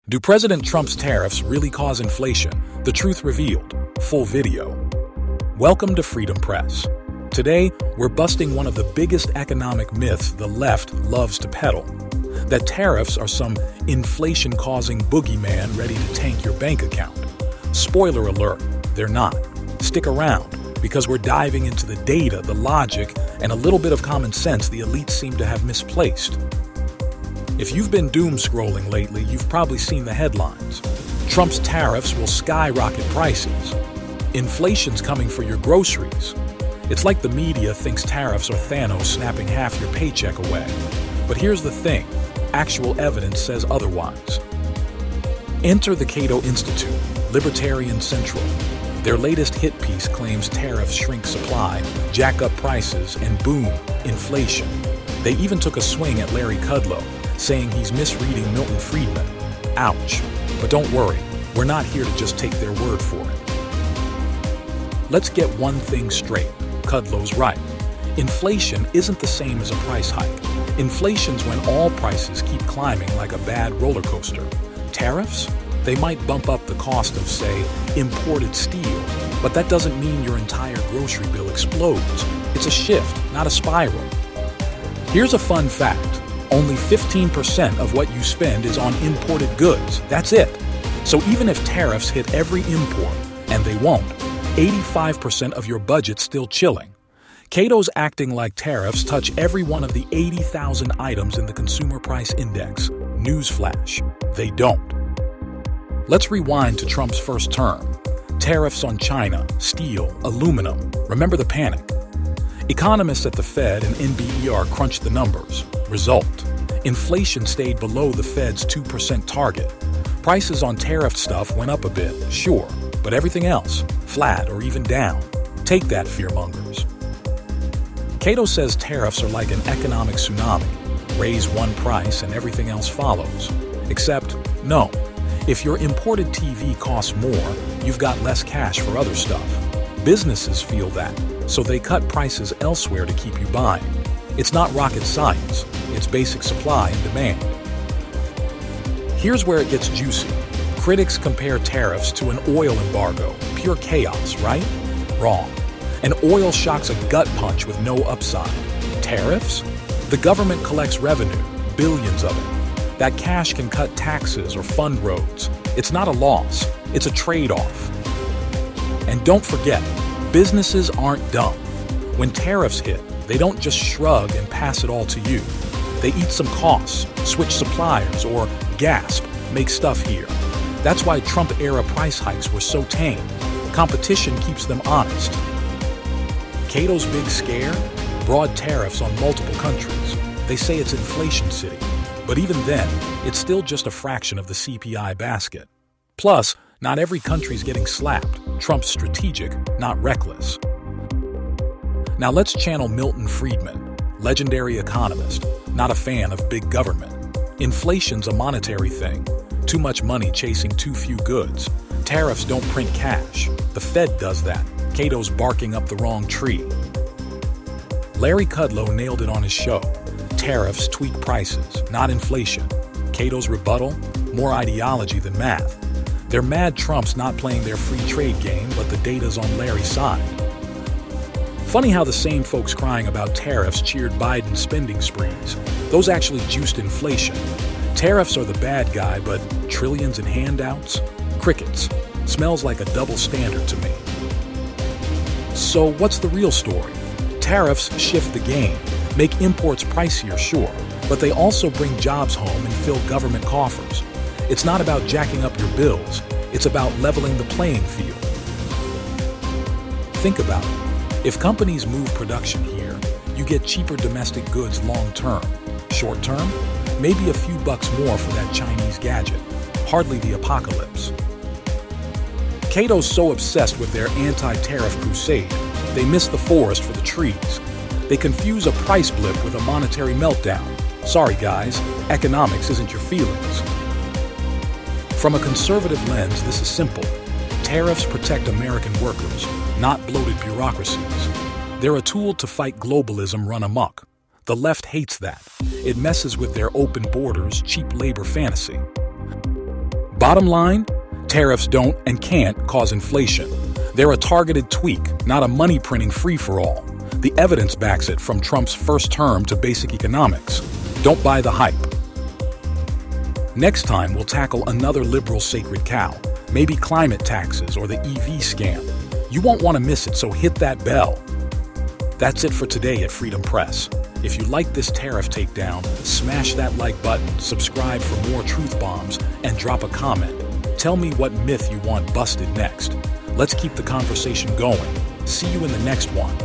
Do President Trump's tariffs really cause inflation? The truth revealed. Full video. Welcome to Freedom Press. Today, we're busting one of the biggest economic myths the left loves to peddle. That tariffs are some inflation-causing boogeyman ready to tank your bank account. Spoiler alert, they're not. Stick around, because we're diving into the data, the logic, and a little bit of common sense the elites seem to have misplaced. If you've been doom scrolling lately, you've probably seen the headlines. Trump's tariffs will skyrocket prices. Inflation's coming for your groceries. It's like the media thinks tariffs are Thanos snapping half your paycheck away. But here's the thing, actual evidence says otherwise. Enter the Cato Institute, Libertarian Central. Their latest hit piece claims tariffs shrink supply, jack up prices, and boom, inflation. They even took a swing at Larry Kudlow, saying he's misreading Milton Friedman. Ouch. But don't worry, we're not here to just take their word for it. Let's get one thing straight. Kudlow's right. Inflation isn't the same as a price hike. Inflation's when all prices keep climbing like a bad roller coaster. Tariffs? They might bump up the cost of, say, imported steel, but that doesn't mean your entire grocery bill explodes. It's a shift, not a spiral. Here's a fun fact. Only 15% of what you spend is on imported goods. That's it. So even if tariffs hit every import, and they won't, 85% of your budget's still chilling. Cato's acting like tariffs touch every one of the 80,000 items in the Consumer Price Index. Newsflash, they don't. Let's rewind to Trump's first term. Tariffs on China, steel, aluminum. Remember the panic? Economists at the Fed and NBER crunched the numbers. Result: inflation stayed below the Fed's 2% target. Prices on tariff stuff went up a bit, sure, but everything else, flat or even down. Take that, fear-mongers. Cato says tariffs are like an economic tsunami. Raise one price and everything else follows. Except, no. If your imported TV costs more, you've got less cash for other stuff. Businesses feel that, so they cut prices elsewhere to keep you buying. It's not rocket science, it's basic supply and demand. Here's where it gets juicy. Critics compare tariffs to an oil embargo, pure chaos, right? Wrong. An oil shock's a gut punch with no upside. Tariffs? The government collects revenue, billions of it. That cash can cut taxes or fund roads. It's not a loss, it's a trade-off. And don't forget, businesses aren't dumb. When tariffs hit, they don't just shrug and pass it all to you. They eat some costs, switch suppliers, or gasp, make stuff here. That's why Trump-era price hikes were so tame. Competition keeps them honest. Cato's big scare? Broad tariffs on multiple countries. They say it's inflation city. But even then, it's still just a fraction of the CPI basket. Plus, not every country's getting slapped. Trump's strategic, not reckless. Now let's channel Milton Friedman, legendary economist, not a fan of big government. Inflation's a monetary thing. Too much money chasing too few goods. Tariffs don't print cash. The Fed does that. Cato's barking up the wrong tree. Larry Kudlow nailed it on his show. Tariffs tweak prices, not inflation. Cato's rebuttal? More ideology than math. They're mad Trump's not playing their free trade game, but the data's on Larry's side. Funny how the same folks crying about tariffs cheered Biden's spending sprees. Those actually juiced inflation. Tariffs are the bad guy, but trillions in handouts? Crickets. Smells like a double standard to me. So what's the real story? Tariffs shift the game, make imports pricier, sure, but they also bring jobs home and fill government coffers. It's not about jacking up your bills, it's about leveling the playing field. Think about it. If companies move production here, you get cheaper domestic goods long-term. Short-term, maybe a few bucks more for that Chinese gadget. Hardly the apocalypse. Cato's so obsessed with their anti-tariff crusade, they miss the forest for the trees. They confuse a price blip with a monetary meltdown. Sorry guys, economics isn't your feelings. From a conservative lens, this is simple. Tariffs protect American workers, not bloated bureaucracies. They're a tool to fight globalism run amok. The left hates that. It messes with their open borders, cheap labor fantasy. Bottom line, tariffs don't and can't cause inflation. They're a targeted tweak, not a money-printing free-for-all. The evidence backs it from Trump's first term to basic economics. Don't buy the hype. Next time, we'll tackle another liberal sacred cow, maybe climate taxes or the EV scam. You won't want to miss it, so hit that bell. That's it for today at Freedom Press. If you like this tariff takedown, smash that like button, subscribe for more truth bombs, and drop a comment. Tell me what myth you want busted next. Let's keep the conversation going. See you in the next one.